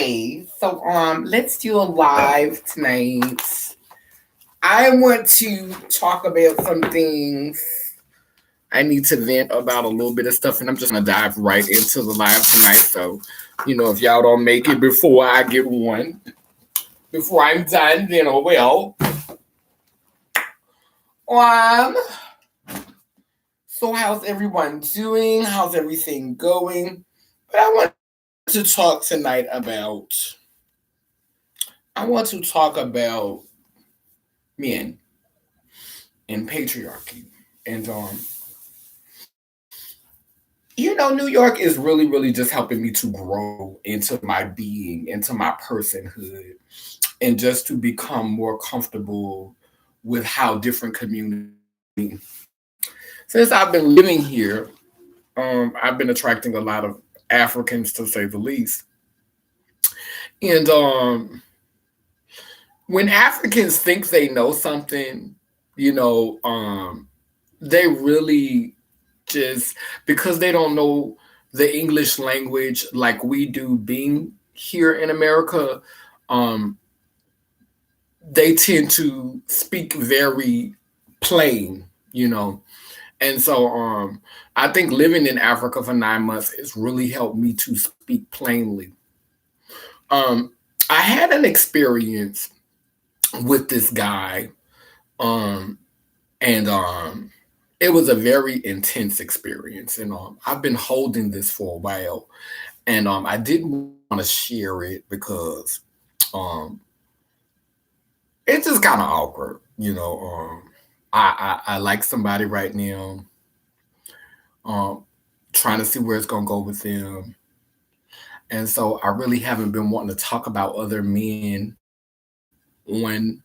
Hi. Let's do a live tonight. I want to talk about some things. I need to vent about a little bit of stuff, and I'm just gonna dive right into the live tonight. So, if y'all don't make it before I get one, before I'm done, then oh well. Um. So how's everyone doing? How's everything going? But I want to talk tonight about. I want to talk about men and patriarchy. And New York is really, really just helping me to grow into my being, into my personhood, and just to become more comfortable with how different communities. Since I've been living here, I've been attracting a lot of Africans, to say the least. And when Africans think they know something, you know, they really just because they don't know the English language like we do being here in America, um, they tend to speak very plain, you know. And so I think living in Africa for 9 months has really helped me to speak plainly. Um, I had an experience with this guy, um, and it was a very intense experience. And I've been holding this for a while, and I didn't want to share it because um, it's just kind of awkward. I like somebody right now, um, trying to see where it's gonna go with them, and so I really haven't been wanting to talk about other men on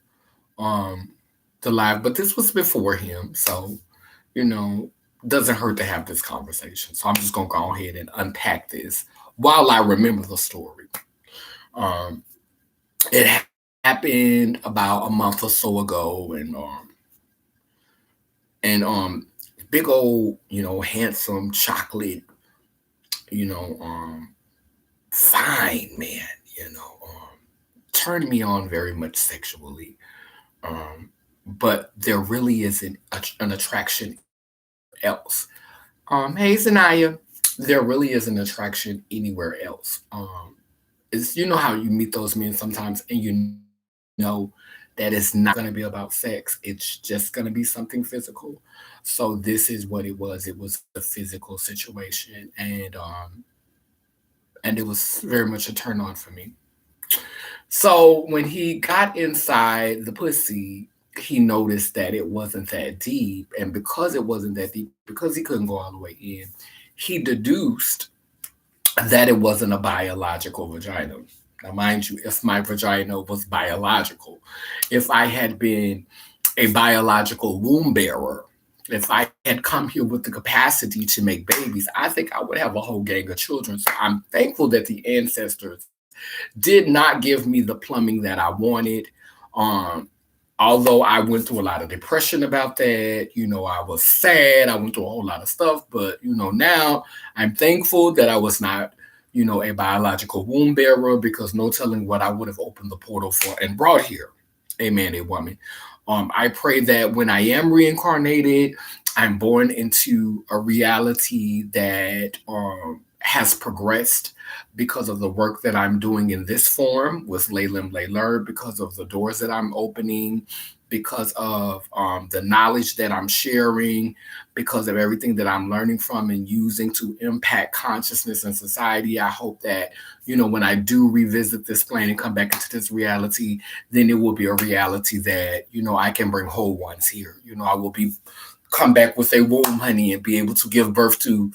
um the live, but this was before him, so you know, doesn't hurt to have this conversation. So I'm just gonna go ahead and unpack this while I remember the story. Um, it happened about a month or so ago, and big old, handsome chocolate, you know, um, fine man, turned me on very much sexually. Um, but there really isn't an attraction anywhere else. Hey Zanaya, there really is an attraction anywhere else. It's how you meet those men sometimes, and you know that it's not going to be about sex. It's just going to be something physical. So this is what it was. It was a physical situation, and it was very much a turn on for me. So when he got inside the pussy, he noticed that it wasn't that deep. And because it wasn't that deep, because he couldn't go all the way in, he deduced that it wasn't a biological vagina. Now, mind you, if my vagina was biological, if I had been a biological womb bearer, if I had come here with the capacity to make babies, I think I would have a whole gang of children. So I'm thankful that the ancestors did not give me the plumbing that I wanted. Um, Although I went through a lot of depression about that, I was sad. I went through a whole lot of stuff, but now I'm thankful that I was not, a biological womb bearer because no telling what I would have opened the portal for and brought here. Amen, a woman. I pray that when I am reincarnated, I'm born into a reality that has progressed because of the work that I'm doing in this form with Laylim Layler, because of the doors that I'm opening, because of the knowledge that I'm sharing, because of everything that I'm learning from and using to impact consciousness and society. I hope that, when I do revisit this plane and come back into this reality, then it will be a reality that, I can bring whole ones here. I will be come back with a womb, honey, and be able to give birth to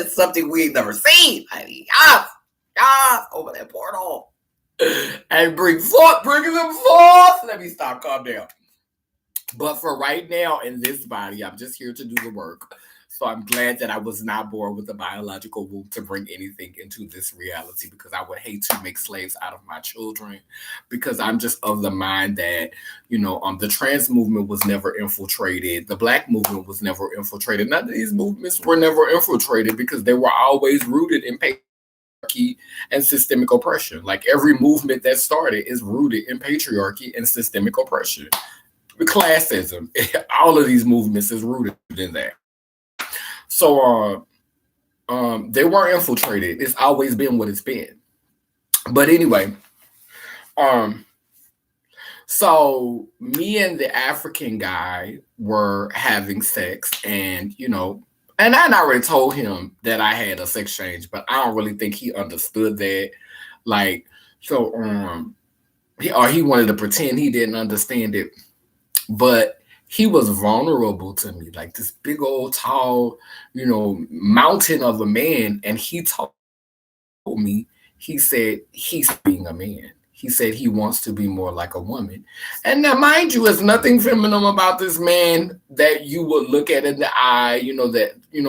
something we ain't never seen, honey. Yes, yes, over that portal. And bringing them forth. Let me stop, calm down. But for right now, in this body, I'm just here to do the work. So I'm glad that I was not born with a biological womb to bring anything into this reality because I would hate to make slaves out of my children because I'm just of the mind that, the trans movement was never infiltrated. The black movement was never infiltrated. None of these movements were never infiltrated because they were always rooted in patriarchy. and systemic oppression. Like every movement that started is rooted in patriarchy and systemic oppression. Classism, all of these movements is rooted in that. So they were infiltrated. It's always been what it's been. But anyway, um, so me and the African guy were having sex, and and I already told him that I had a sex change, but I don't really think he understood that. Like, so he wanted to pretend he didn't understand it, but he was vulnerable to me, like this big old tall, mountain of a man, and he told me, he said he's being a man. He said he wants to be more like a woman. And now, mind you, there's nothing feminine about this man that you would look at in the eye,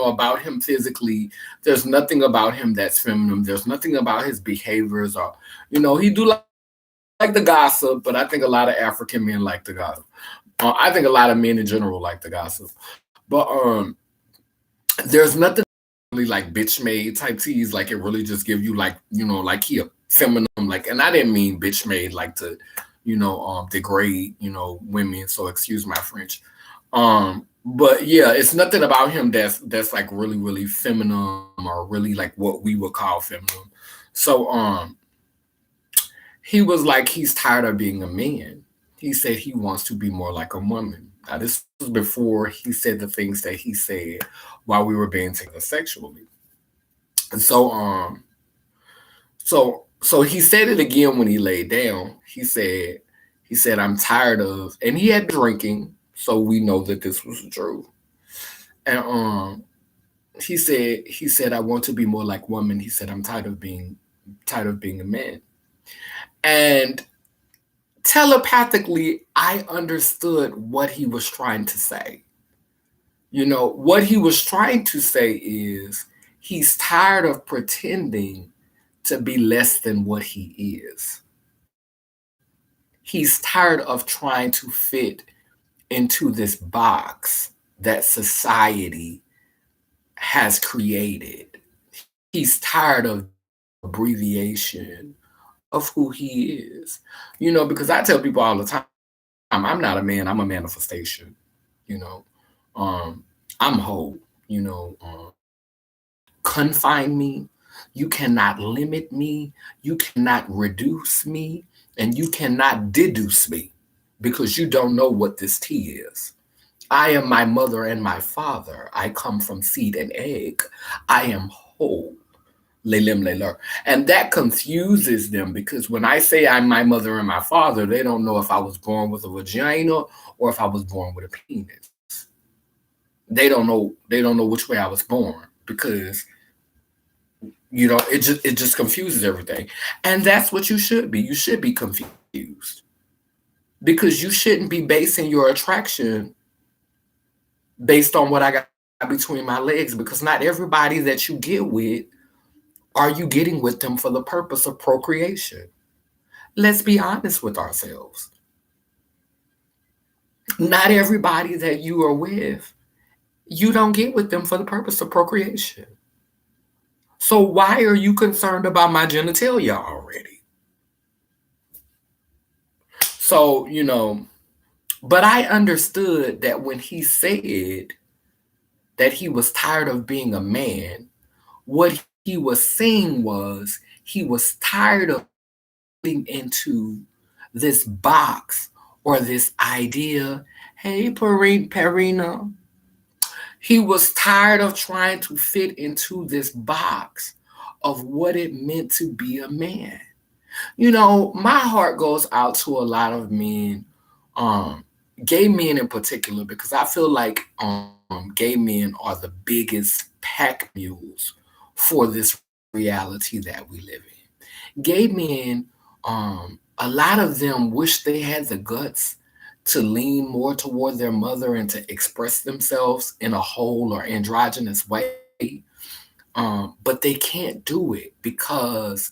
about him physically. There's nothing about him that's feminine. There's nothing about his behaviors, or, he do like the gossip, but I think a lot of African men like the gossip. I think a lot of men in general like the gossip. But there's nothing really like bitch made type tease. Like it really just give you like, like he a feminine, like, and I didn't mean bitch made like to, degrade, women. So excuse my French. But yeah, it's nothing about him that's like really, really feminine, or really like what we would call feminine. So he was like, he's tired of being a man. He said he wants to be more like a woman. Now, this was before he said the things that he said while we were being together sexually. And so he said it again when he laid down. He said, I'm tired of, and he had drinking, so we know that this was true. And he said, I want to be more like woman. He said, I'm tired of being a man. And telepathically, I understood what he was trying to say. What he was trying to say is he's tired of pretending to be less than what he is. He's tired of trying to fit into this box that society has created. He's tired of abbreviation of who he is. Because I tell people all the time, I'm not a man, I'm a manifestation. I'm whole. Confine me. You cannot limit me. You cannot reduce me. And you cannot deduce me, because you don't know what this tea is. I am my mother and my father. I come from seed and egg. I am whole. Lelim leler. And that confuses them, because when I say I'm my mother and my father, they don't know if I was born with a vagina or if I was born with a penis. They don't know which way I was born, because it just confuses everything. And that's what you should be. You should be confused, because you shouldn't be basing your attraction based on what I got between my legs, because not everybody that you get with are you getting with them for the purpose of procreation. Let's be honest with ourselves. Not everybody that you are with, you don't get with them for the purpose of procreation. So why are you concerned about my genitalia already? So, but I understood that when he said that he was tired of being a man, what he was saying was he was tired of getting into this box or this idea. Hey, Perina. He was tired of trying to fit into this box of what it meant to be a man. My heart goes out to a lot of men, gay men in particular, because I feel like gay men are the biggest pack mules for this reality that we live in. Gay men, a lot of them wish they had the guts to lean more toward their mother and to express themselves in a whole or androgynous way. But they can't do it, because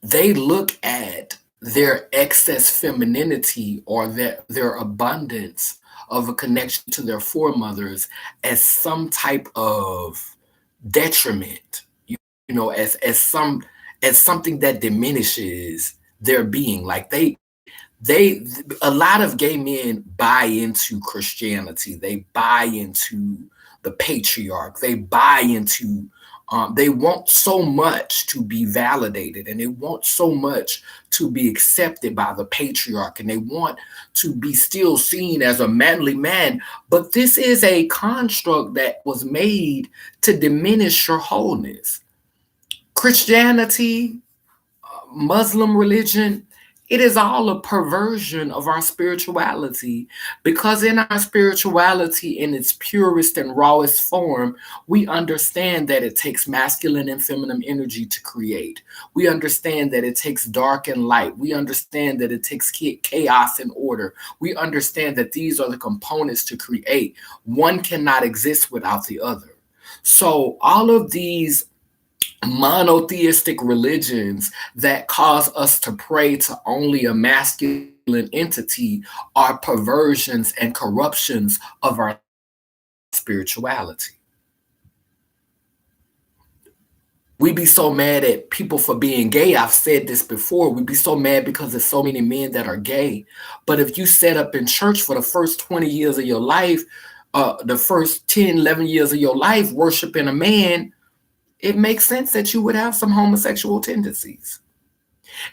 they look at their excess femininity or their abundance of a connection to their foremothers as some type of detriment. as something that diminishes their being. Like they a lot of gay men buy into Christianity. They buy into the patriarch. They buy into they want so much to be validated, and they want so much to be accepted by the patriarch, and they want to be still seen as a manly man. But this is a construct that was made to diminish your wholeness. Christianity, Muslim religion, it is all a perversion of our spirituality, because in our spirituality, in its purest and rawest form, we understand that it takes masculine and feminine energy to create. We understand that it takes dark and light. We understand that it takes chaos and order. We understand that these are the components to create. One cannot exist without the other. So all of these monotheistic religions that cause us to pray to only a masculine entity are perversions and corruptions of our spirituality. We be so mad at people for being gay. I've said this before. We be so mad because there's so many men that are gay. But if you set up in church for the first 20 years of your life, the first 10, 11 years of your life, worshiping a man, it makes sense that you would have some homosexual tendencies.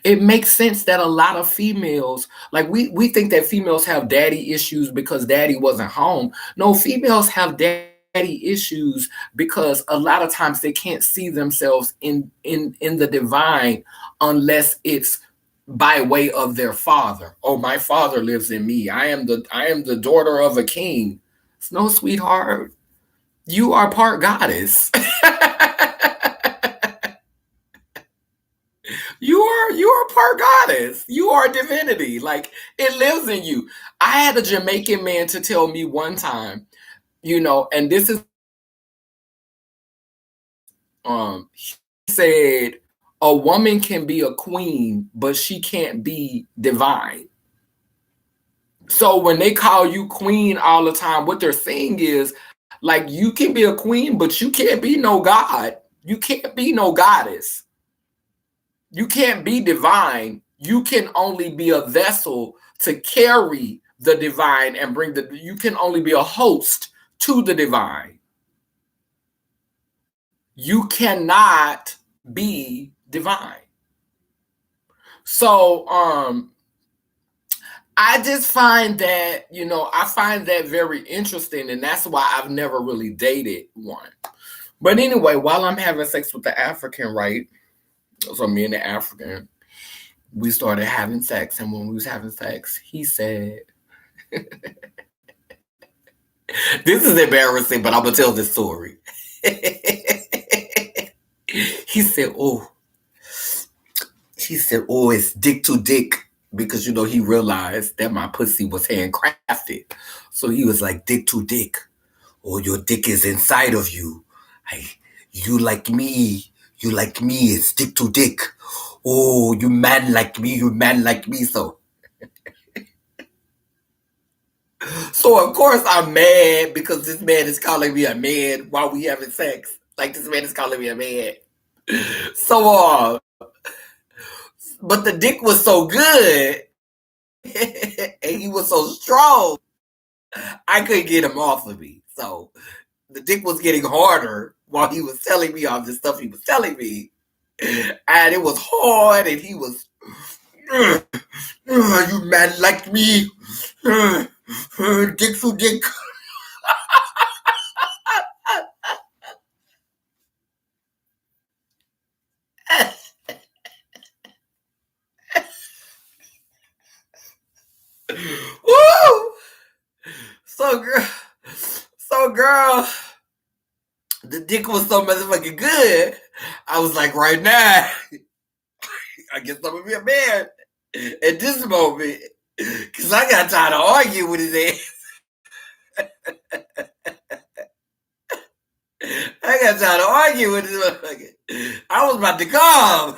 It makes sense that a lot of females, like we think that females have daddy issues because daddy wasn't home. No, females have daddy issues because a lot of times they can't see themselves in the divine unless it's by way of their father. Oh, my father lives in me. I am the daughter of a king. No, sweetheart, you are part goddess. You are part goddess. You are divinity. Like, it lives in you. I had a Jamaican man to tell me one time, and this is he said a woman can be a queen, but she can't be divine. So when they call you queen all the time, what they're saying is, like, you can be a queen, but you can't be no god. You can't be no goddess. You can't be divine. You can only be a vessel to carry the divine and you can only be a host to the divine. You cannot be divine. So I just find that, I find that very interesting, and that's why I've never really dated one. But anyway, while I'm having sex with the African, right? So me and the African, we started having sex, and when we was having sex, he said, this is embarrassing, but I'm gonna tell this story. He said, it's dick to dick, because he realized that my pussy was handcrafted. So he was like, dick to dick. Oh, your dick is inside of you. You like me, it's dick to dick. Oh, you man like me, So of course I'm mad because this man is calling me a man while we having sex. Like, this man is calling me a man. So but the dick was so good and he was so strong, I couldn't get him off of me. So the dick was getting harder while he was telling me all this stuff he was telling me. And it was hard, and he was, you man like me, dick for dick. Woo! So girl, the dick was so motherfucking good. I was like, right now, I guess I'm gonna be a man at this moment, because I got tired of arguing with his ass. I got tired of arguing with this motherfucker. I was about to come.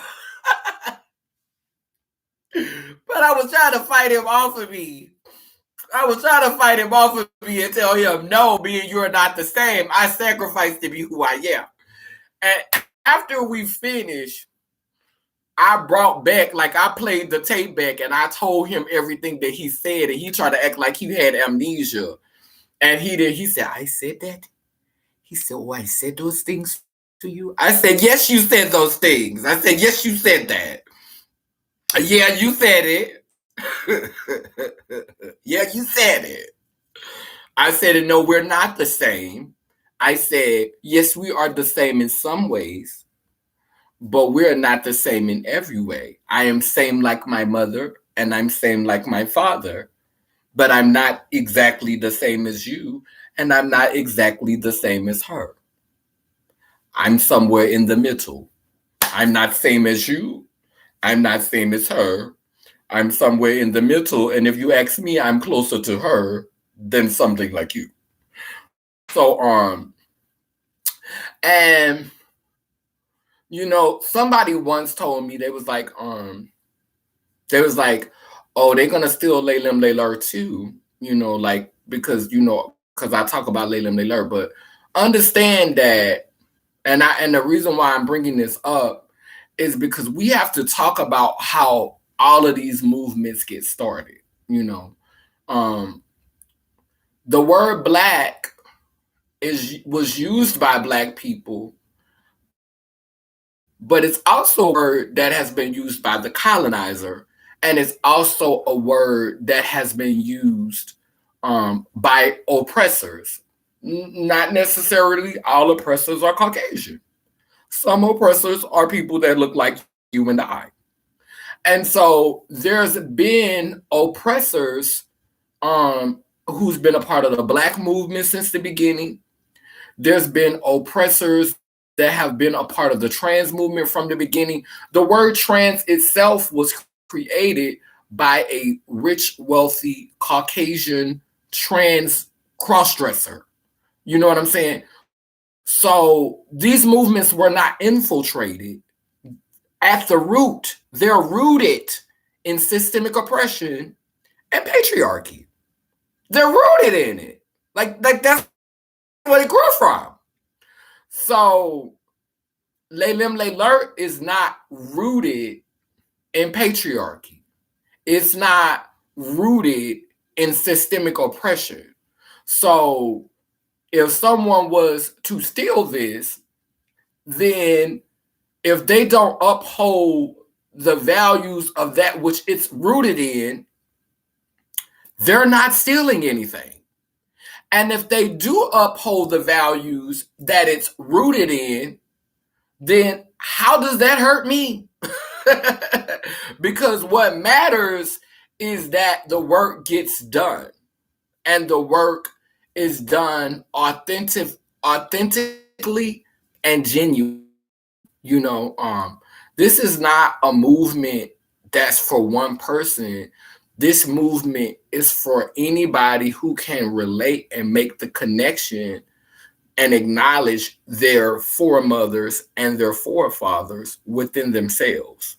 But I was trying to fight him off of me. And tell him, no, me and you are not the same. I sacrificed to be who I am. And after we finished, I brought back, like I played the tape back and I told him everything that he said, and he tried to act like he had amnesia. And he said, I said that? He said, oh, I said those things to you? I said, yes, you said those things. I said, yes, you said that. Yeah, you said it. Yeah, you said it. I said, no, we're not the same. I said, yes, we are the same in some ways, but we're not the same in every way. I am same like my mother, and I'm same like my father, but I'm not exactly the same as you, and I'm not exactly the same as her. I'm somewhere in the middle. I'm not same as you. I'm not same as her. I'm somewhere in the middle, and if you ask me, I'm closer to her than something like you. So, and somebody once told me they was like, oh, they're gonna steal Laylim Layler too, like because I talk about Laylim Layler, but understand that, and the reason why I'm bringing this up is because we have to talk about how all of these movements get started. The word black was used by Black people, but it's also a word that has been used by the colonizer, and it's also a word that has been used by oppressors. Not necessarily all oppressors are Caucasian. Some oppressors are people that look like you and I. And so there's been oppressors who's been a part of the Black movement since the beginning. There's been oppressors that have been a part of the trans movement from the beginning. The word trans itself was created by a rich, wealthy, Caucasian trans crossdresser. You know what I'm saying? So these movements were not infiltrated. At the root, they're rooted in systemic oppression and patriarchy. They're rooted in it. Like that's where it grew from. So Laylim Layler is not rooted in patriarchy. It's not rooted in systemic oppression. So if someone was to steal this, then if they don't uphold the values of that which it's rooted in, they're not stealing anything. And if they do uphold the values that it's rooted in, then how does that hurt me? Because what matters is that the work gets done, and the work is done authentically and genuine. This is not a movement that's for one person. This movement is for anybody who can relate and make the connection and acknowledge their foremothers and their forefathers within themselves.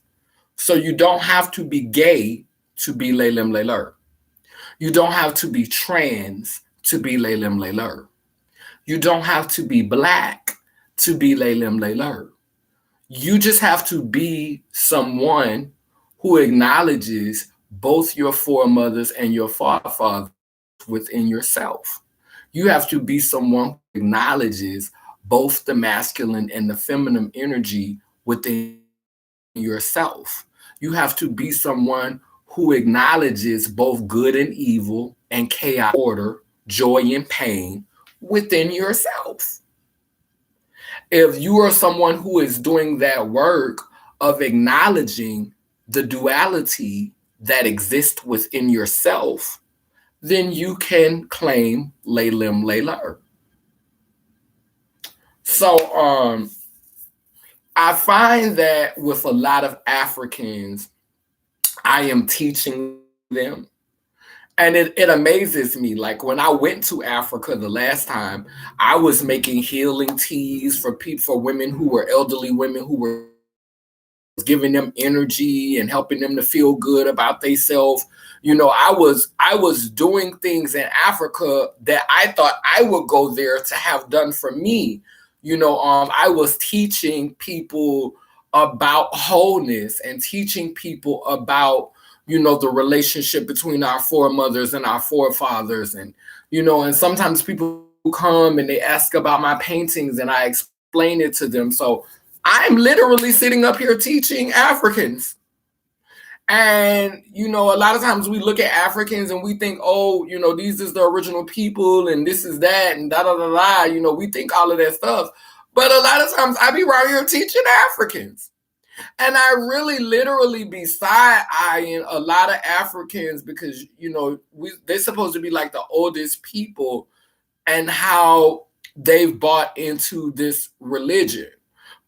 So you don't have to be gay to be Laylim Layler. You don't have to be trans to be Laylim Layler. You don't have to be Black to be Laylim Layler. You just have to be someone who acknowledges both your foremothers and your forefathers within yourself. You have to be someone who acknowledges both the masculine and the feminine energy within yourself. You have to be someone who acknowledges both good and evil and chaos, order, joy and pain within yourself. If you are someone who is doing that work of acknowledging the duality that exists within yourself, then you can claim Laylim Layler. So I find that with a lot of Africans, I am teaching them. And it amazes me. Like when I went to Africa the last time, I was making healing teas for people, for women who were elderly women who were giving them energy and helping them to feel good about themselves. I was doing things in Africa that I thought I would go there to have done for me. I was teaching people about wholeness and teaching people about, the relationship between our foremothers and our forefathers. And sometimes people come and they ask about my paintings and I explain it to them. So I'm literally sitting up here teaching Africans. And, a lot of times we look at Africans and we think, oh, these is the original people and this is that and da da da da. We think all of that stuff. But a lot of times I be around here teaching Africans. And I really literally be side eyeing a lot of Africans because, they're supposed to be like the oldest people and how they've bought into this religion.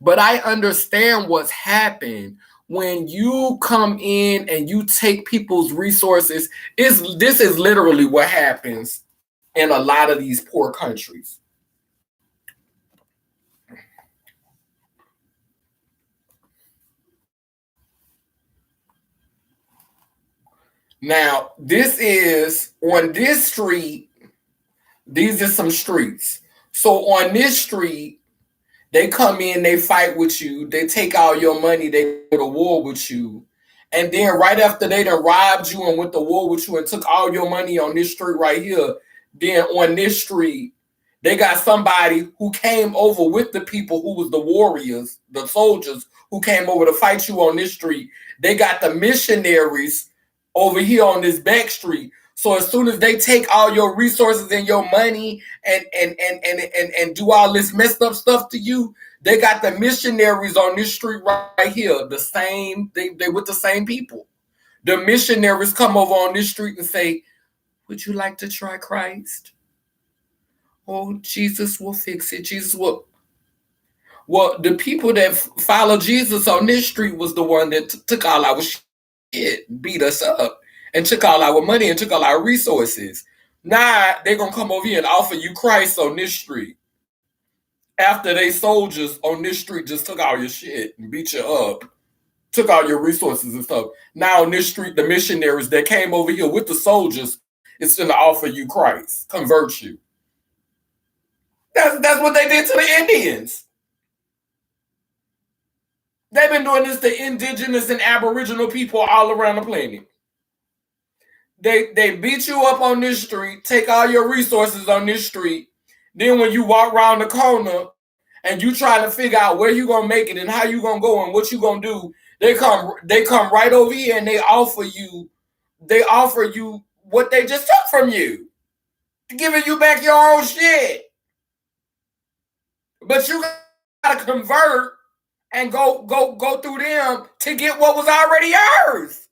But I understand what's happened when you come in and you take people's resources. This is literally what happens in a lot of these poor countries. Now, this is on this street. These are some streets. So on this street, they come in, they fight with you, they take all your money, they go to war with you. And then right after they done robbed you and went to war with you and took all your money on this street right here, then on this street, they got somebody who came over with the people who was the warriors, the soldiers who came over to fight you on this street. They got the missionaries over here on this back street. So as soon as they take all your resources and your money and do all this messed up stuff to you, they got the missionaries on this street right here. The same, they with the same people. The missionaries come over on this street and say, would you like to try Christ? Oh, Jesus will fix it. Jesus will. Well, the people that follow Jesus on this street was the one that took all our shit, beat us up, and took all our money and took all our resources. Now they're gonna come over here and offer you Christ on this street. After they soldiers on this street just took all your shit and beat you up, took all your resources and stuff. Now on this street, the missionaries that came over here with the soldiers is gonna offer you Christ, convert you. That's what they did to the Indians. They've been doing this to indigenous and aboriginal people all around the planet. They beat you up on this street, take all your resources on this street. Then when you walk around the corner and you trying to figure out where you gonna make it and how you gonna go and what you gonna do, they come right over here and they offer you what they just took from you, giving you back your own shit. But you gotta convert and go through them to get what was already yours.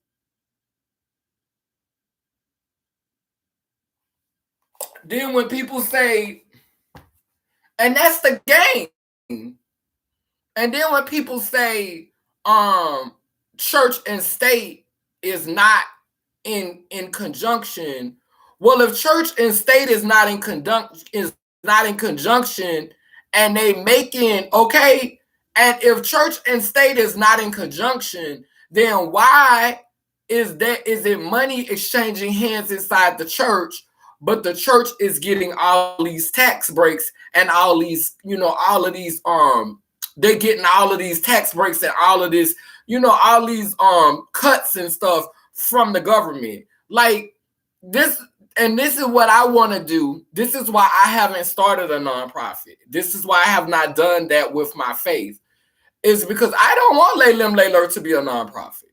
Then when people say, and that's the game. And then when people say, church and state is not in conjunction. Well, if church and state is not in conjunction, and they making okay, and if church and state is not in conjunction, then why is it money exchanging hands inside the church? But the church is getting all these tax breaks and all these, all of these, they're getting all of these tax breaks and all of this, all these cuts and stuff from the government. Like this, and this is what I want to do. This is why I haven't started a nonprofit. This is why I have not done that with my faith. Is because I don't want Lay Lim Lay Lur to be a nonprofit.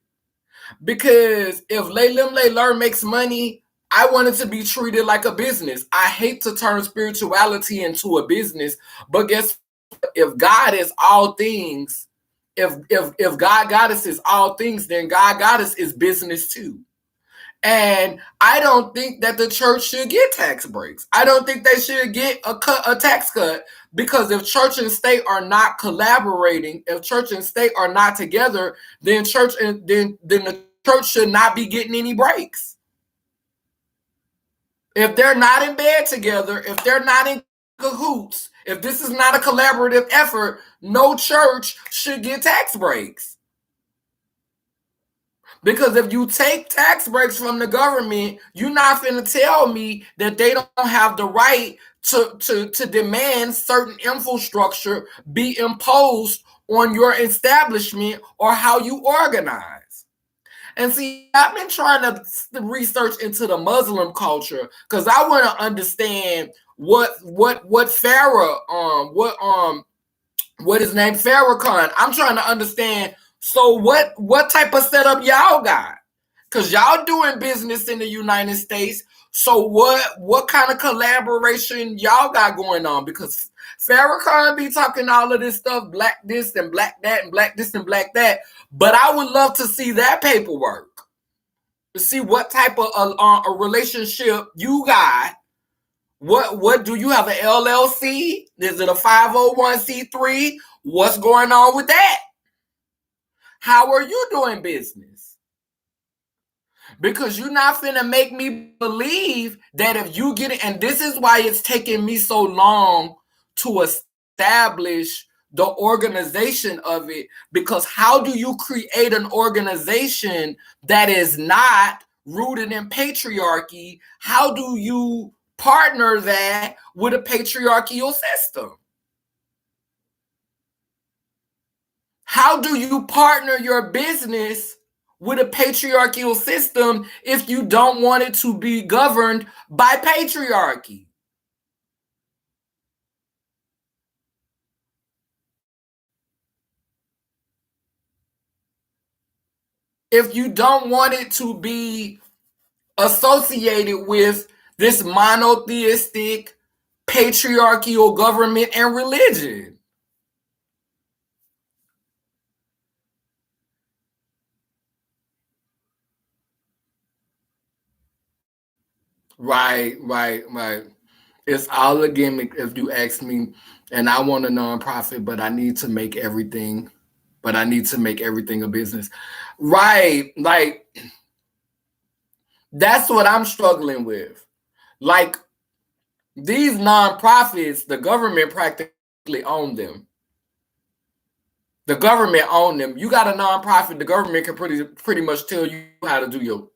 Because if Lay Lim Lay Lur makes money, I want it to be treated like a business. I hate to turn spirituality into a business, but guess what? If God is all things, if God Goddess is all things, then God Goddess is business too. And I don't think that the church should get tax breaks. I don't think they should get a tax cut, because if church and state are not collaborating, if church and state are not together, then the church should not be getting any breaks. If they're not in bed together, if they're not in cahoots, if this is not a collaborative effort, no church should get tax breaks. Because if you take tax breaks from the government, you're not finna tell me that they don't have the right to demand certain infrastructure be imposed on your establishment or how you organize. And see, I've been trying to research into the Muslim culture because I want to understand what Pharaoh what is named Farrakhan. I'm trying to understand. So what type of setup y'all got? Cause y'all doing business in the United States. So what kind of collaboration y'all got going on? Because Farrakhan be talking all of this stuff, black this and black that and black this and black that. But I would love to see that paperwork to see what type of a relationship you got. What do you have, an LLC? Is it a 501c3? What's going on with that? How are you doing business? Because you're not finna make me believe that if you get it, and this is why it's taking me so long to establish the organization of it, because how do you create an organization that is not rooted in patriarchy? How do you partner that with a patriarchal system? How do you partner your business with a patriarchal system if you don't want it to be governed by patriarchy? If you don't want it to be associated with this monotheistic patriarchal government and religion. Right. It's all a gimmick if you ask me. And I want a nonprofit, but I need to make everything, a business. Right. Like that's what I'm struggling with. Like these nonprofits, the government practically own them. The government own them. You got a nonprofit, the government can pretty much tell you how to do your,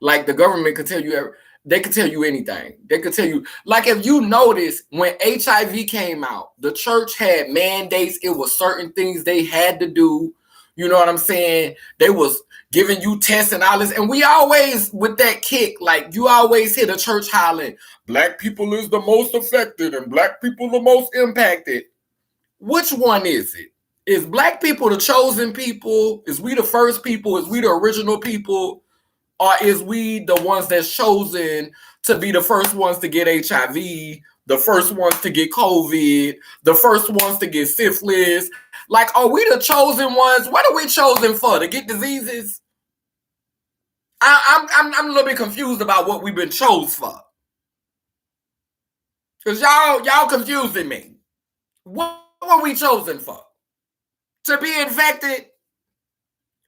like the government can tell you, they can tell you anything. They could tell you, like if you notice when HIV came out, the church had mandates. It was certain things they had to do. You know what I'm saying? They was giving you tests and all this. And we always, with that kick, like you always hear the church hollering, black people is the most affected and black people the most impacted. Which one is it? Is black people the chosen people? Is we the first people? Is we the original people? Or is we the ones that's chosen to be the first ones to get HIV, the first ones to get COVID, the first ones to get syphilis? Like, are we the chosen ones? What are we chosen for? To get diseases? I'm a little bit confused about what we've been chose for. Because y'all confusing me. What were we chosen for? To be infected?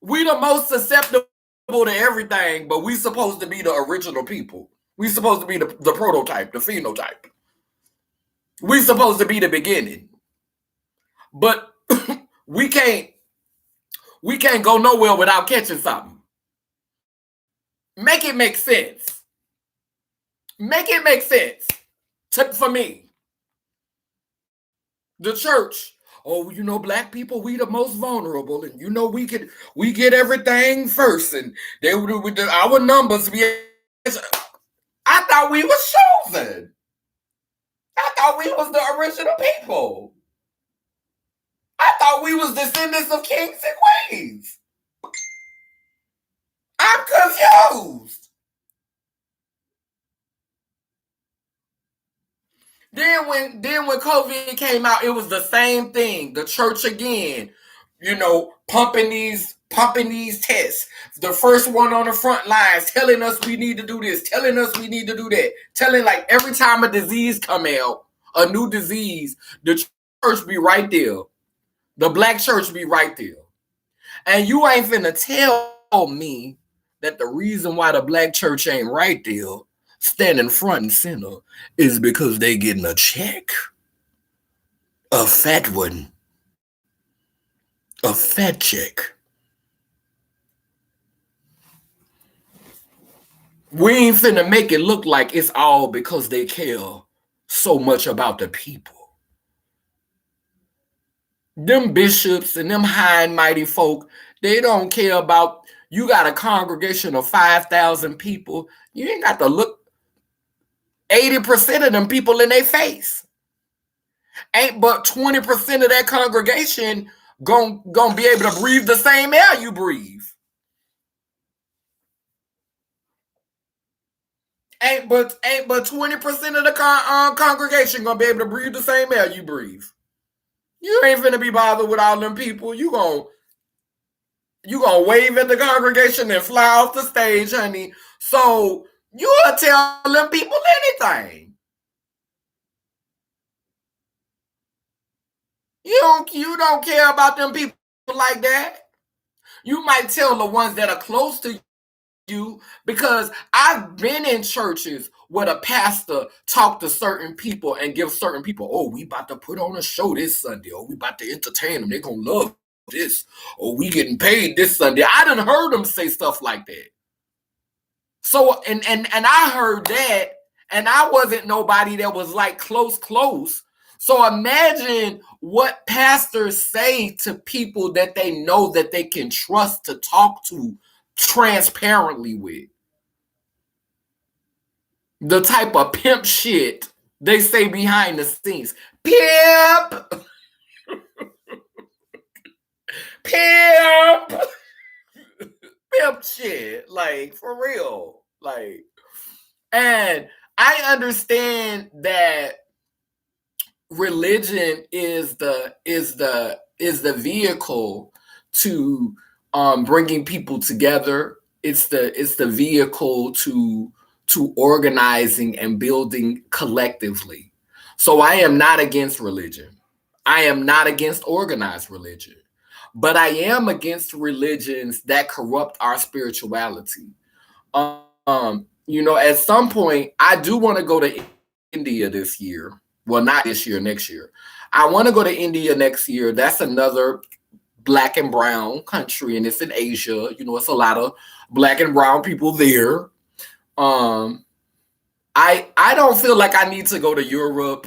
We the most susceptible to everything, but we supposed to be the original people. We supposed to be the prototype, the phenotype. We supposed to be the beginning. But we can't go nowhere without catching something. Make it make sense. Make it make sense for me. The church, oh, you know, black people, we the most vulnerable, and you know we get everything first, and they would our numbers be. I thought we was chosen. I thought we was the original people. I thought we was descendants of kings and queens. I'm confused. Then when COVID came out, it was the same thing. The church again, you know, pumping these tests. The first one on the front lines telling us we need to do this, telling us we need to do that, telling like every time a disease come out, a new disease, the church be right there. The black church be right there. And you ain't finna tell me that the reason why the black church ain't right there, standing front and center, is because they getting a check. A fat one. A fat check. We ain't finna make it look like it's all because they care so much about the people. Them bishops and them high and mighty folk, they don't care about. You got a congregation of 5,000 people. You ain't got to look 80% of them people in their face. Ain't but 20% of that congregation gonna be able to breathe the same air you breathe. Ain't but 20% of the congregation gonna be able to breathe the same air you breathe. You ain't finna be bothered with all them people. You gonna wave at the congregation and fly off the stage, honey. So you ought to tell them people anything. You don't care about them people like that. You might tell the ones that are close to you, because I've been in churches where the pastor talk to certain people and give certain people, oh, we about to put on a show this Sunday, or we about to entertain them, they're gonna love this, or we getting paid this Sunday. I done heard them say stuff like that. So and I heard that, and I wasn't nobody that was like close. So imagine what pastors say to people that they know that they can trust to talk to transparently with. The type of pimp shit they say behind the scenes. Pimp! Pimp! Pimp shit. Like, for real. Like, and I understand that religion is the vehicle to bringing people together. It's the vehicle to organizing and building collectively. So I am not against religion. I am not against organized religion, but I am against religions that corrupt our spirituality. At some point, I do want to go to India this year. Well, not this year, next year. I want to go to India next year. That's another black and brown country, and it's in Asia. It's a lot of black and brown people there. I don't feel like I need to go to Europe,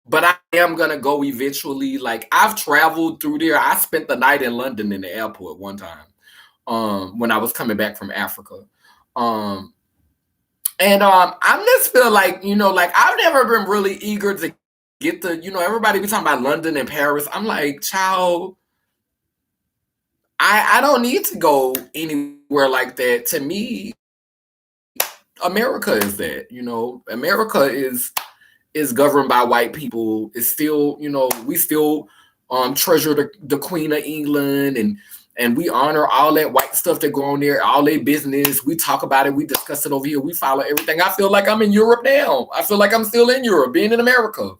but I am gonna go eventually. Like, I've traveled through there. I spent the night in London in the airport one time, when I was coming back from Africa. And I just feel like, like, I've never been really eager to get the, everybody be talking about London and Paris. I'm like, child, I don't need to go anywhere like that. To me, America is that. America is governed by white people. It's still, we still treasure the Queen of England, and we honor all that white stuff that go on there, all their business. We talk about it. We discuss it over here. We follow everything. I feel like I'm in Europe now. I feel like I'm still in Europe, being in America.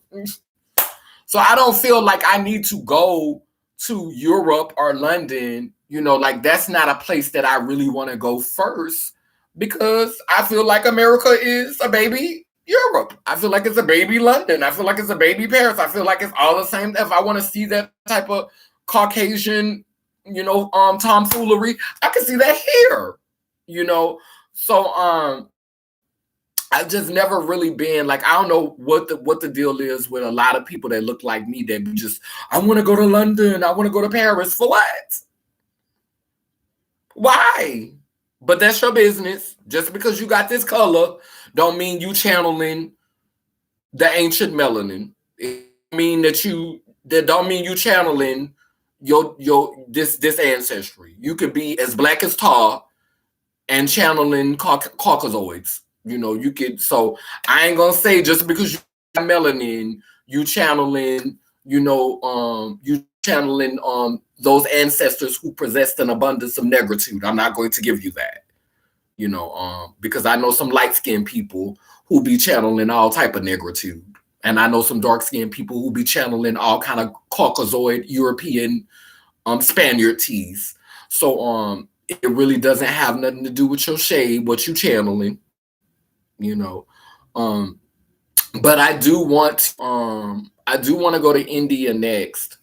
So I don't feel like I need to go to Europe or London. Like, that's not a place that I really want to go first, because I feel like America is a baby Europe. I feel like it's a baby London. I feel like it's a baby Paris. I feel like it's all the same. If I want to see that type of Caucasian, tomfoolery, I can see that here. So I've just never really been like, I don't know what the deal is with a lot of people that look like me that be just, I want to go to London, I want to go to Paris. For what? Why? But that's your business. Just because you got this color don't mean you channeling the ancient melanin. It mean that don't mean you channeling your this ancestry. You could be as black as tar and channeling Caucasoids. You could. So I ain't gonna say just because you got melanin, you channeling, you channeling those ancestors who possessed an abundance of negritude. I'm not going to give you that. Because I know some light-skinned people who be channeling all type of negritude. And I know some dark-skinned people who be channeling all kind of Caucasoid, European, Spaniard teas. So it really doesn't have nothing to do with your shade, what you channeling, But I do want to go to India next.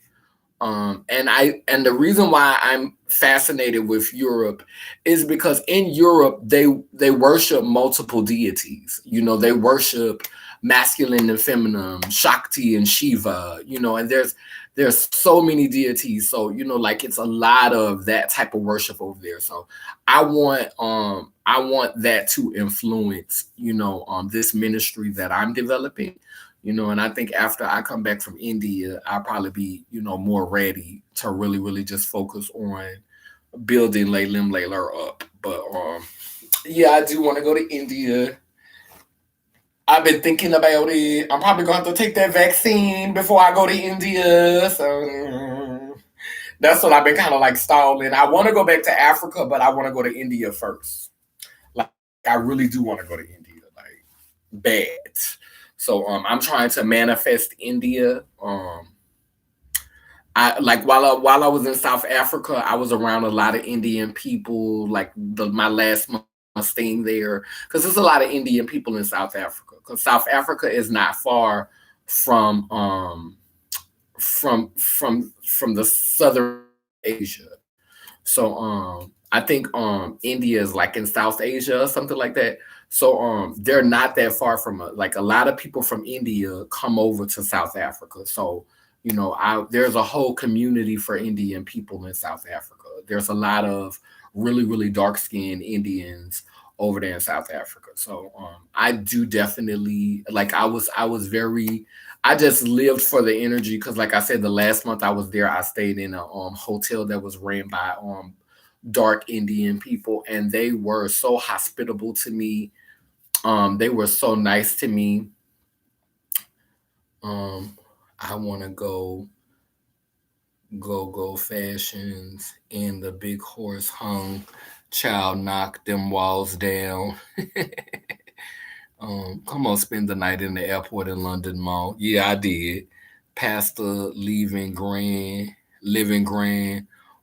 And the reason why fascinated with Europe is because in Europe they worship multiple deities. They worship masculine and feminine, Shakti and Shiva, and there's so many deities. So, like it's a lot of that type of worship over there. So I want that to influence, this ministry that I'm developing. And I think after I come back from India, I'll probably be, more ready to really, really just focus on building Laylim Layler up. But yeah, I do want to go to India. I've been thinking about it. I'm probably going to have to take that vaccine before I go to India. So that's what I've been kind of like stalling. I want to go back to Africa, but I want to go to India first. Like I really do want to go to India, like bad. So I'm trying to manifest India. I like while I was in South Africa, I was around a lot of Indian people. Like my last month staying there, because there's a lot of Indian people in South Africa. Because South Africa is not far from from the southern Asia. So I think India is like in South Asia or something like that. So they're not that far from like a lot of people from India come over to South Africa. So there's a whole community for Indian people in South Africa. There's a lot of really, really dark skinned Indians over there in South Africa. So I do definitely like I just lived for the energy because like I said, the last month I was there, I stayed in a hotel that was ran by dark Indian people, and they were so hospitable to me. They were so nice to me. Um I want to go fashions and the big horse hung child knocked them walls down. Come on, spend the night in the airport in London Mall. Yeah, I did. Pastor living grand,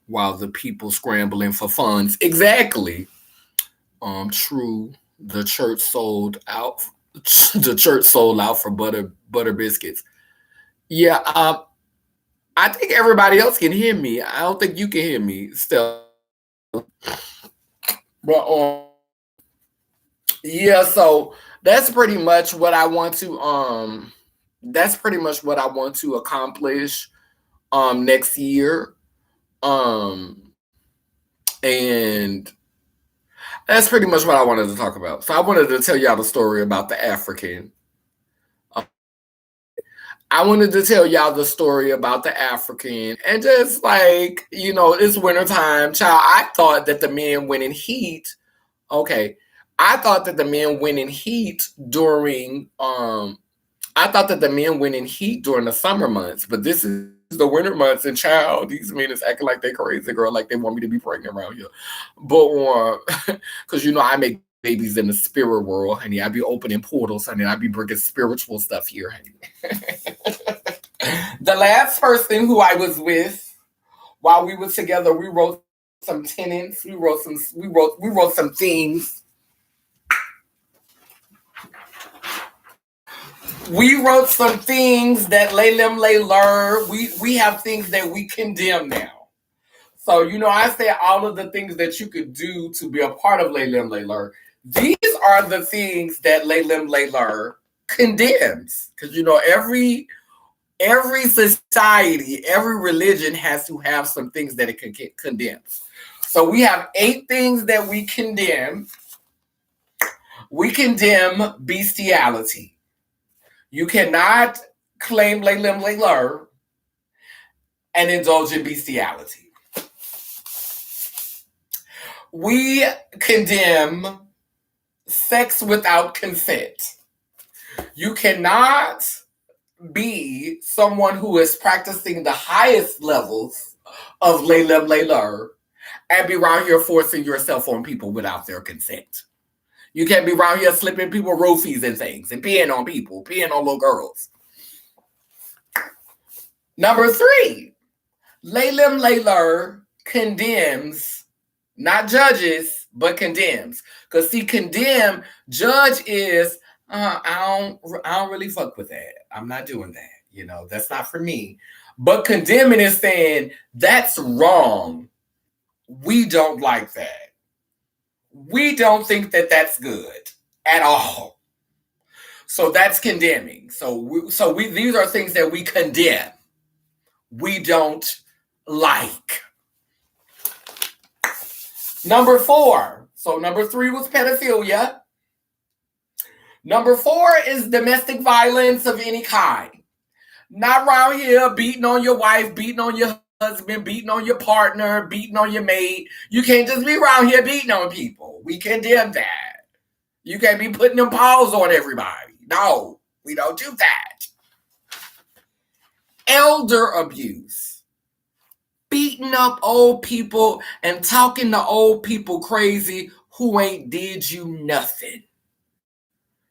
while the people scrambling for funds. Exactly. True. The church sold out. The church sold out for butter biscuits. Yeah. I think everybody else can hear me. I don't think you can hear me still. But yeah, so that's pretty much what I want to accomplish next year. Um and that's pretty much what I wanted to talk about. So I wanted to tell y'all the story about the African. Uh, I wanted to tell y'all the story about the African, and just like, it's wintertime, child. I thought that the men went in heat. Okay. I thought that the men went in heat during I thought that the men went in heat during the summer months, but this is the winter months, and child, these men is acting like they crazy, girl, like they want me to be pregnant around here. But because I make babies in the spirit world, honey. I be opening portals, honey. I be bringing spiritual stuff here, honey. The last person who I was with while we were together, we wrote some tenants, we wrote some things. We wrote some things that lay them lay lur. We have things that we condemn now. So I say all of the things that you could do to be a part of lay lem lay lur. These are the things that lay lem lay lur condemns, because every society, every religion has to have some things that it can condemn. So we have 8 things that we condemn. We condemn bestiality. You cannot claim Laylim Layler and indulge in bestiality. We condemn sex without consent. You cannot be someone who is practicing the highest levels of Laylim Layler and be around here forcing yourself on people without their consent. You can't be around here slipping people roofies and things and peeing on people, peeing on little girls. Number 3, Laylim Layler condemns, not judges, but condemns. Because see, condemn, judge is, I don't really fuck with that. I'm not doing that. That's not for me. But condemning is saying that's wrong. We don't like that. We don't think that that's good at all. So that's condemning. So we these are things that we condemn. We don't like. Number 4. So number 3 was pedophilia. Number 4 is domestic violence of any kind. Not around here beating on your wife, beating on your husband, beating on your partner, beating on your mate. You can't just be around here beating on people. We condemn that. You can't be putting them paws on everybody. No, we don't do that. Elder abuse. Beating up old people and talking to old people crazy who ain't did you nothing.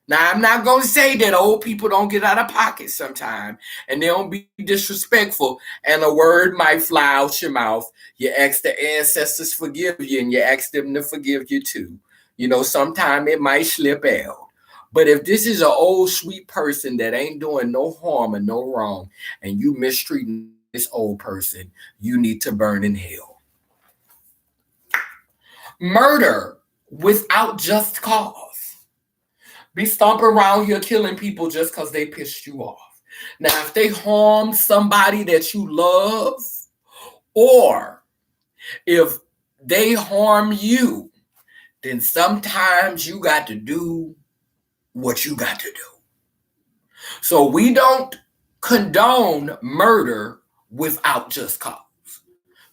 Now, I'm not going to say that old people don't get out of pocket sometime and they don't be disrespectful and a word might fly out your mouth. You ask the ancestors forgive you and you ask them to forgive you too. Sometime it might slip out. But if this is an old sweet person that ain't doing no harm and no wrong and you mistreating this old person, you need to burn in hell. Murder without just cause. Be stomping around here killing people just because they pissed you off. Now, if they harm somebody that you love, or if they harm you, then sometimes you got to do what you got to do. So we don't condone murder without just cause.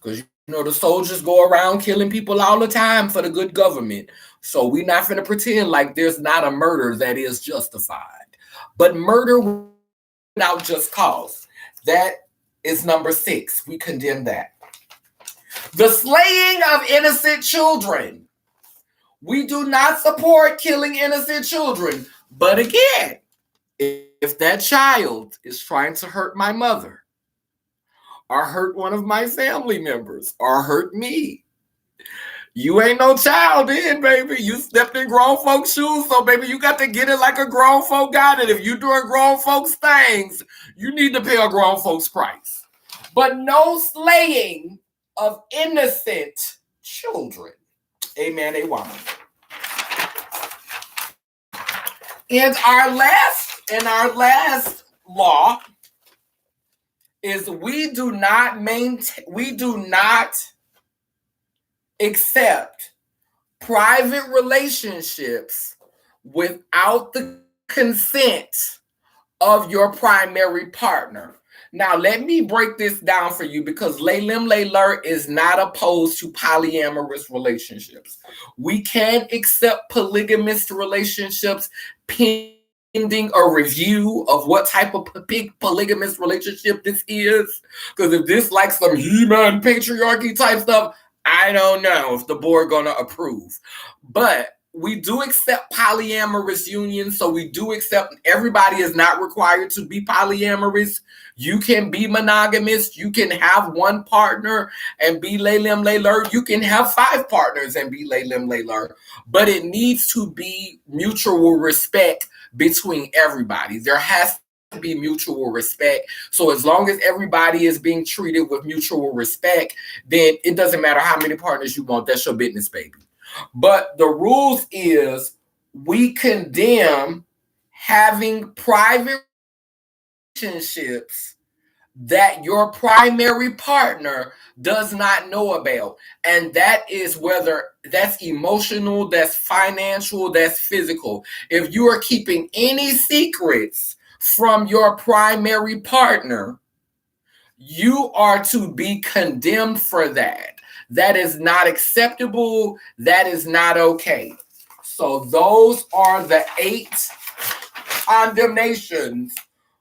Because the soldiers go around killing people all the time for the good government. So we're not going to pretend like there's not a murder that is justified. But murder without just cause, that is number 6. We condemn that. The slaying of innocent children. We do not support killing innocent children. But again, if that child is trying to hurt my mother, or hurt one of my family members, or hurt me, you ain't no child then, baby. You stepped in grown folks' shoes, so baby, you got to get it like a grown folk got it. If you doing grown folks things, you need to pay a grown folks price. But no slaying of innocent children. Amen, amen. And our last law is we do not accept private relationships without the consent of your primary partner. Now, let me break this down for you because Laylim Layler is not opposed to polyamorous relationships. We can accept polygamous relationships pending a review of what type of polygamous relationship this is. Because if this like some He-Man patriarchy type stuff, I don't know if the board gonna approve. But we do accept polyamorous unions, so we do accept everybody is not required to be polyamorous. You can be monogamous. You can have one partner and be Laylim Layler. You can have 5 partners and be Laylim Layler. But it needs to be mutual respect between everybody. There has to be mutual respect. So as long as everybody is being treated with mutual respect, then it doesn't matter how many partners you want. That's your business, baby. But the rules is we condemn having private relationships that your primary partner does not know about. And that is whether that's emotional, that's financial, that's physical. If you are keeping any secrets from your primary partner, you are to be condemned for that. That is not acceptable. That is not okay. So those are the 8 condemnations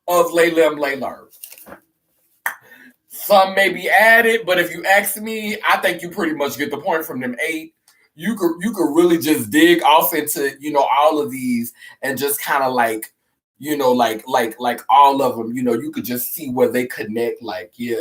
of Laylim Layler. Some may be added, but if you ask me, I think you pretty much get the point from them 8. You could really just dig off into all of these and just kind of like all of them. You could just see where they connect. Like, yeah,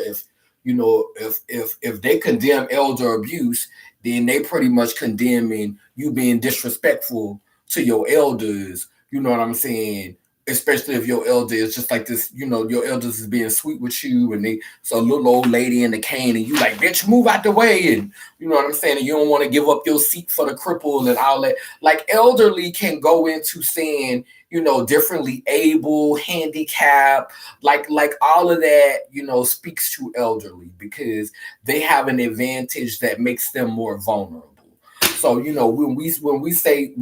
if they condemn elder abuse, then they pretty much condemning you being disrespectful to your elders. You know what I'm saying? especially if your elder is just like this, your elders is being sweet with you, and they so a little old lady in the cane, and you like, bitch, move out the way, and you know what I'm saying, and you don't want to give up your seat for the cripple and all that. Like elderly can go into saying, differently able, handicap, like all of that, speaks to elderly because they have an advantage that makes them more vulnerable. So when we say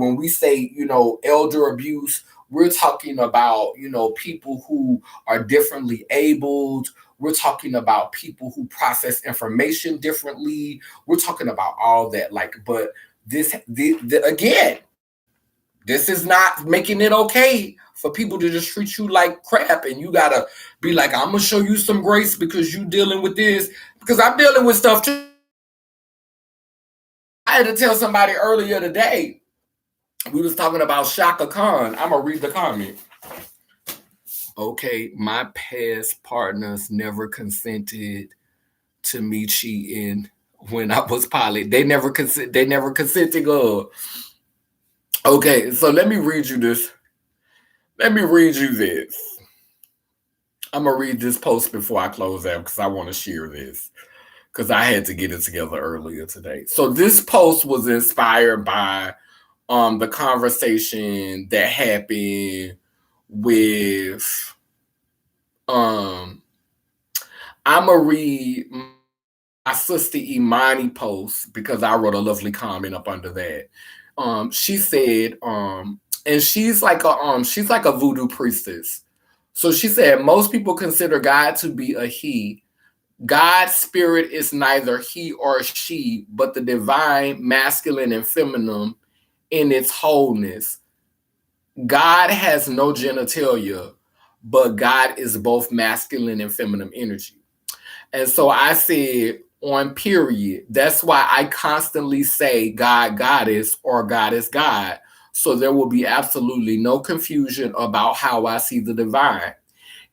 elder abuse, we're talking about people who are differently abled. We're talking about people who process information differently. We're talking about all that. Like, but again, this is not making it okay for people to just treat you like crap, and you gotta be like, I'm gonna show you some grace because you dealing with this, because I'm dealing with stuff too. I had to tell somebody earlier today. We was talking about Shaka Khan. I'm gonna read the comment. Okay, my past partners never consented to me cheating when I was pilot. They never consent. They never consented. Okay, so let me read you this. Let me read you this. I'm gonna read this post before I close out because I want to share this because I had to get it together earlier today. So this post was inspired by the conversation that happened with um I'ma read my sister Imani post because I wrote a lovely comment up under that. She said, and she's like a voodoo priestess. So she said most people consider God to be a he. God's spirit is neither he or she, but the divine, masculine and feminine in its wholeness. God has no genitalia, but God is both masculine and feminine energy. And so I said, on period, that's why I constantly say God, goddess, or God is God. So there will be absolutely no confusion about how I see the divine.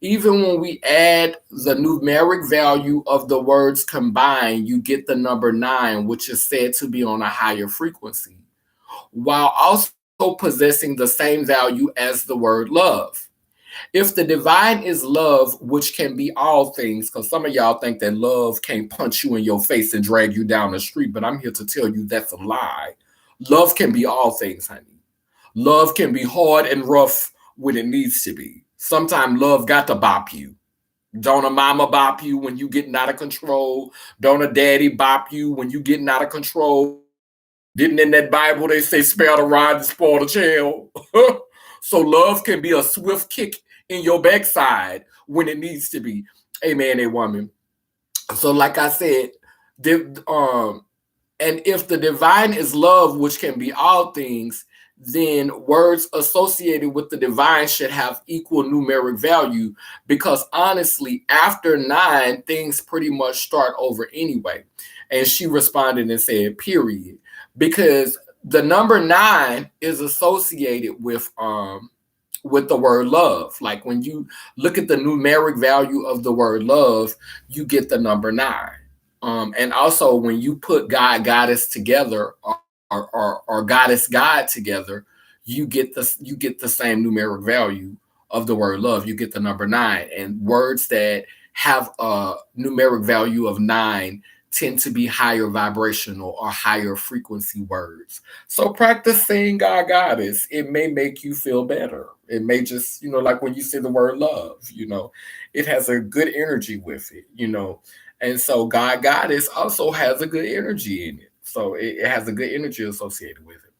Even when we add the numeric value of the words combined, you get the number 9, which is said to be on a higher frequency, while also possessing the same value as the word love. If the divine is love, which can be all things, because some of y'all think that love can't punch you in your face and drag you down the street, but I'm here to tell you that's a lie. Love can be all things, honey. Love can be hard and rough when it needs to be. Sometimes love got to bop you. Don't a mama bop you when you getting out of control? Don't a daddy bop you when you getting out of control? Didn't in that Bible they say spare the rod and spoil the child? So love can be a swift kick in your backside when it needs to be. A man, a woman. So like I said, and if the divine is love, which can be all things, then words associated with the divine should have equal numeric value, because honestly, after 9, things pretty much start over anyway. And she responded and said, period. Because the number 9 is associated with the word love. Like when you look at the numeric value of the word love, you get the number 9. And also when you put God, goddess together, or goddess, God together, you get the same numeric value of the word love. You get the number 9, and words that have a numeric value of 9 tend to be higher vibrational or higher frequency words. So practice saying God, goddess. It may make you feel better. It may just, like when you say the word love, it has a good energy with it. And so God, goddess also has a good energy in it. So it has a good energy associated with it.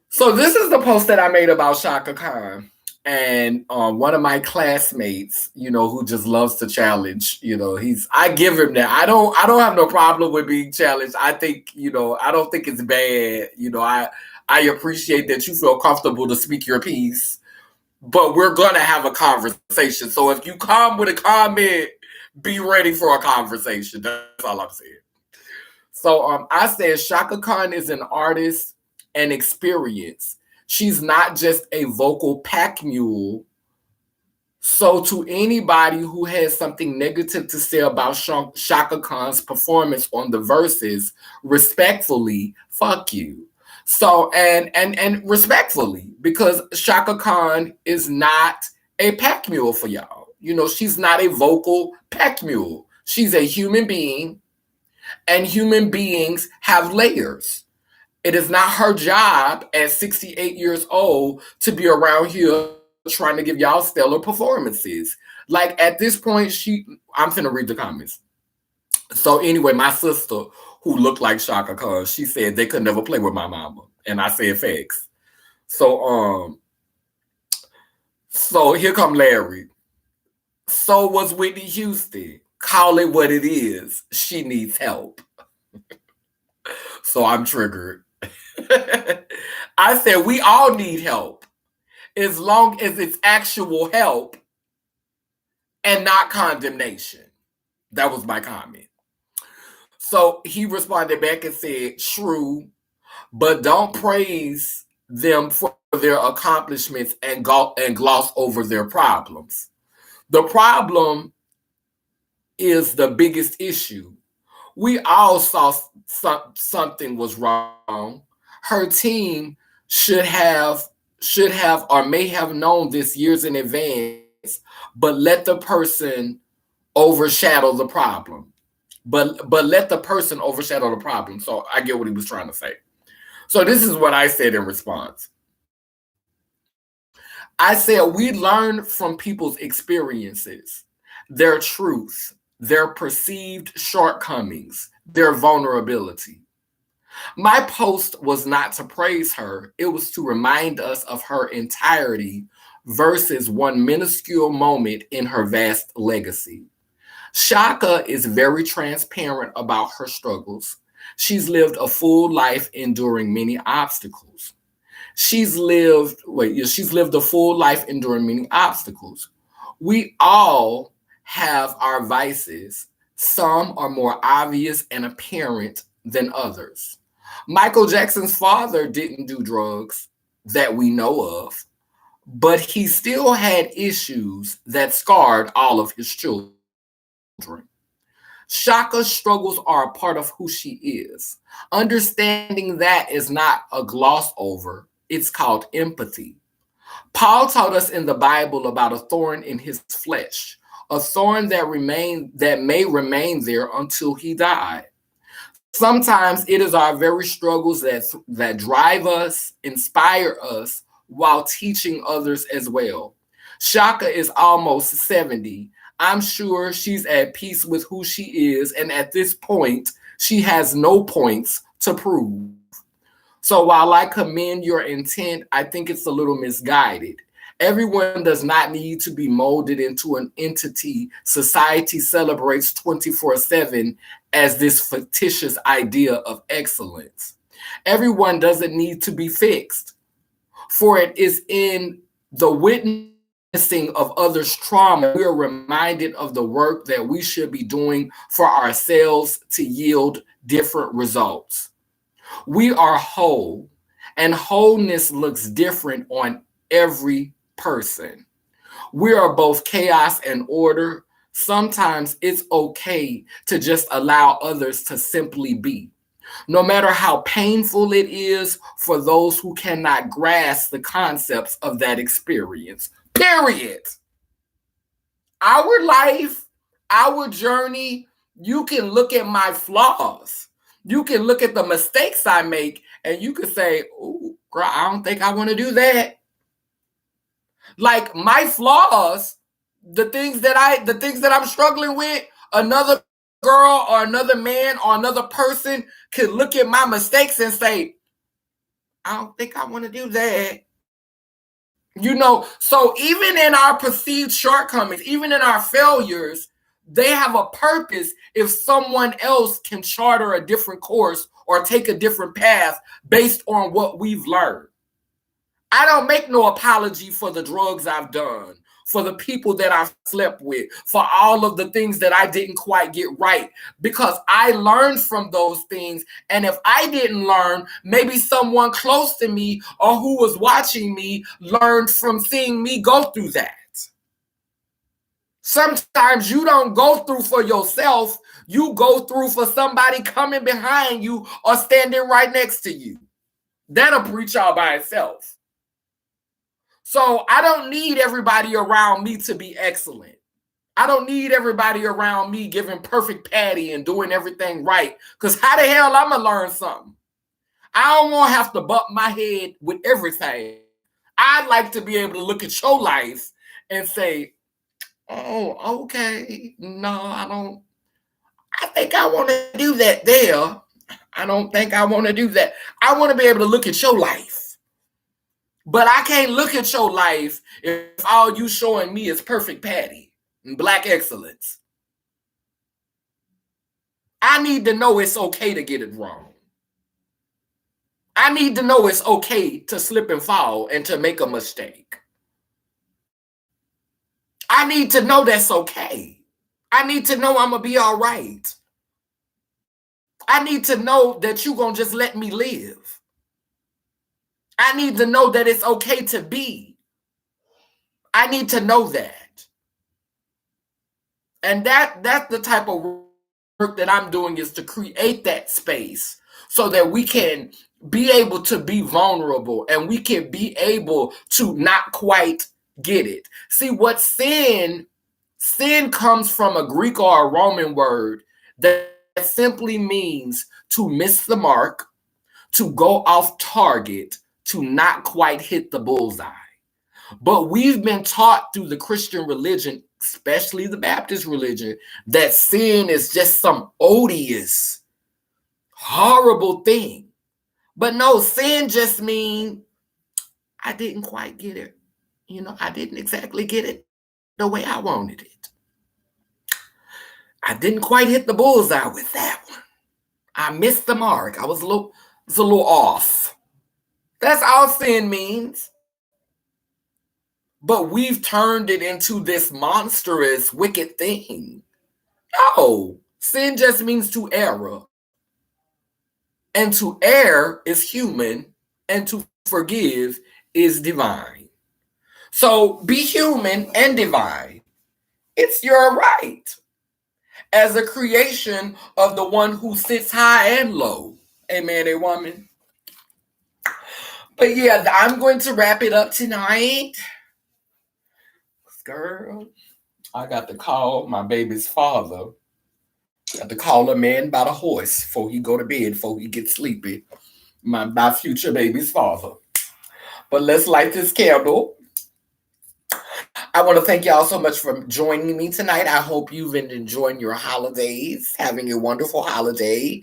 So this is the post that I made about Shaka Khan. And one of my classmates, who just loves to challenge, I give him that. I don't have no problem with being challenged. I think, I don't think it's bad. I appreciate that you feel comfortable to speak your piece, but we're gonna have a conversation. So if you come with a comment, be ready for a conversation. That's all I'm saying. So I said Shaka Khan is an artist and experience. She's not just a vocal pack mule. So to anybody who has something negative to say about Shaka Khan's performance on the verses, respectfully, fuck you. So and respectfully, because Shaka Khan is not a pack mule for y'all. She's not a vocal pack mule. She's a human being, and human beings have layers. It is not her job at 68 years old to be around here trying to give y'all stellar performances. Like at this point, I'm finna read the comments. So anyway, my sister, who looked like Shaka Khan, she said they could never play with my mama, and I said facts. So so here come Larry. So was Whitney Houston. Call it what it is. She needs help. So I'm triggered. I said we all need help as long as it's actual help and not condemnation. That was my comment. So he responded back and said, true, but don't praise them for their accomplishments and gloss over their problems. The problem is the biggest issue. We all saw something was wrong. Her team should have or may have known this years in advance, but let the person overshadow the problem. But let the person overshadow the problem. So I get what he was trying to say. So this is what I said in response. I said we learn from people's experiences, their truth, their perceived shortcomings, their vulnerability. My post was not to praise her, it was to remind us of her entirety versus one minuscule moment in her vast legacy. Shaka is very transparent about her struggles. She's lived a full life enduring many obstacles. She's lived a full life enduring many obstacles. We all have our vices. Some are more obvious and apparent than others. Michael Jackson's father didn't do drugs that we know of, but he still had issues that scarred all of his children. Shaka's struggles are a part of who she is. Understanding that is not a gloss over, it's called empathy. Paul taught us in the Bible about a thorn in his flesh, a thorn that may remain there until he died. Sometimes it is our very struggles that drive us, inspire us, while teaching others as well. Shaka is almost 70. I'm sure she's at peace with who she is, and at this point, she has no points to prove. So while I commend your intent, I think it's a little misguided. Everyone does not need to be molded into an entity society celebrates 24/7 as this fictitious idea of excellence. Everyone doesn't need to be fixed, for it is in the witnessing of others' trauma we are reminded of the work that we should be doing for ourselves to yield different results. We are whole, and wholeness looks different on every person. We are both chaos and order. Sometimes it's okay to just allow others to simply be, no matter how painful it is for those who cannot grasp the concepts of that experience. Period. Our life, our journey, you can look at my flaws. You can look at the mistakes I make and you can say, "Ooh, girl, I don't think I want to do that." Like my flaws, the things that I'm struggling with, another girl or another man or another person could look at my mistakes and say, "I don't think I want to do that." So even in our perceived shortcomings, even in our failures, they have a purpose if someone else can charter a different course or take a different path based on what we've learned. I don't make no apology for the drugs I've done, for the people that I've slept with, for all of the things that I didn't quite get right, because I learned from those things. And if I didn't learn, maybe someone close to me or who was watching me learned from seeing me go through that. Sometimes you don't go through for yourself, you go through for somebody coming behind you or standing right next to you. That'll preach all by itself. So I don't need everybody around me to be excellent. I don't need everybody around me giving perfect patty and doing everything right. Because how the hell I'm going to learn something? I don't want to have to bump my head with everything. I'd like to be able to look at your life and say, oh, okay. No, I don't. I think I want to do that there. I don't think I want to do that. I want to be able to look at your life. But I can't look at your life if all you showing me is perfect patty and black excellence. I need to know it's okay to get it wrong. I need to know it's okay to slip and fall and to make a mistake. I need to know that's okay. I need to know I'm going to be all right. I need to know that you're going to just let me live. I need to know that it's okay to be. I need to know that. And that's the type of work that I'm doing, is to create that space so that we can be able to be vulnerable and we can be able to not quite get it. See, what sin comes from a Greek or a Roman word that simply means to miss the mark, to go off target, to not quite hit the bullseye. But we've been taught through the Christian religion, especially the Baptist religion, that sin is just some odious, horrible thing. But no, sin just means I didn't quite get it. I didn't exactly get it the way I wanted it. I didn't quite hit the bullseye with that one. I missed the mark. I was a little off. That's all sin means. But we've turned it into this monstrous, wicked thing. No, sin just means to err. And to err is human, and to forgive is divine. So be human and divine. It's your right as a creation of the one who sits high and low. Amen, a woman. But yeah, I'm going to wrap it up tonight. Girl, I got to call my baby's father. Got to call a man by the horse before he go to bed, before he gets sleepy. My future baby's father. But let's light this candle. I want to thank y'all so much for joining me tonight. I hope you've been enjoying your holidays, having a wonderful holiday.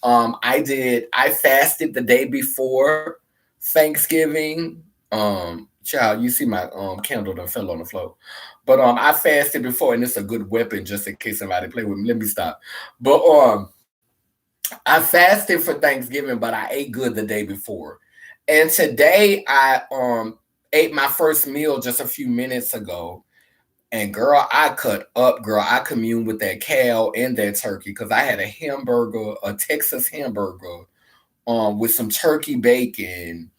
I fasted the day before Thanksgiving. Child, you see my candle that fell on the floor. But I fasted before, and it's a good weapon just in case somebody play with me. Let me stop. But I fasted for Thanksgiving, but I ate good the day before. And today I ate my first meal just a few minutes ago. And girl, I cut up, girl. I communed with that cow and that turkey because I had a hamburger, a Texas hamburger, with some turkey bacon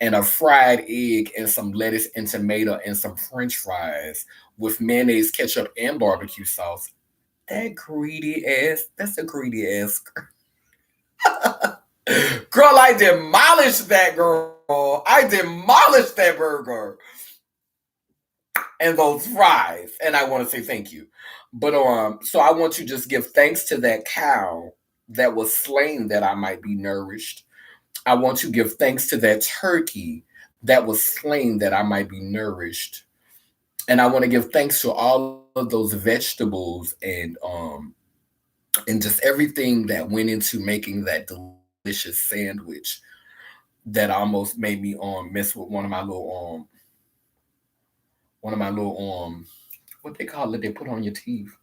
and a fried egg and some lettuce and tomato and some French fries with mayonnaise, ketchup, and barbecue sauce. That's a greedy ass. Girl, I demolished that girl. I demolished that burger and those fries. And I want to say thank you. But so I want you to just give thanks to that cow that was slain that I might be nourished. I want you to give thanks to that turkey that was slain that I might be nourished. And I want to give thanks to all of those vegetables and just everything that went into making that delicious sandwich that almost made me mess with one of my little what they call it, they put on your teeth.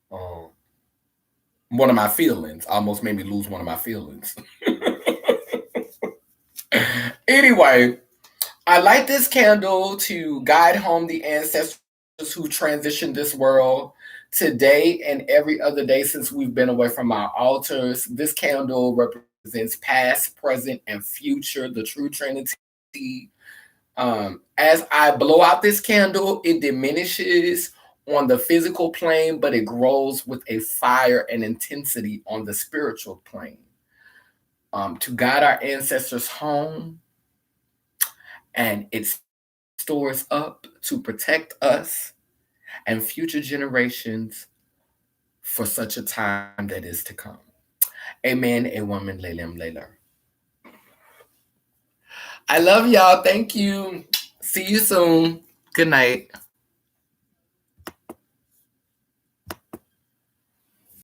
One of my feelings almost made me lose one of my feelings. Anyway, I light this candle to guide home the ancestors who transitioned this world today and every other day since we've been away from our altars. This candle represents past, present, and future, the true Trinity. As I blow out this candle, it diminishes on the physical plane, but it grows with a fire and intensity on the spiritual plane. to guide our ancestors home, and it stores up to protect us and future generations for such a time that is to come. Amen. A woman, Laylam Layla. I love y'all. Thank you. See you soon. Good night.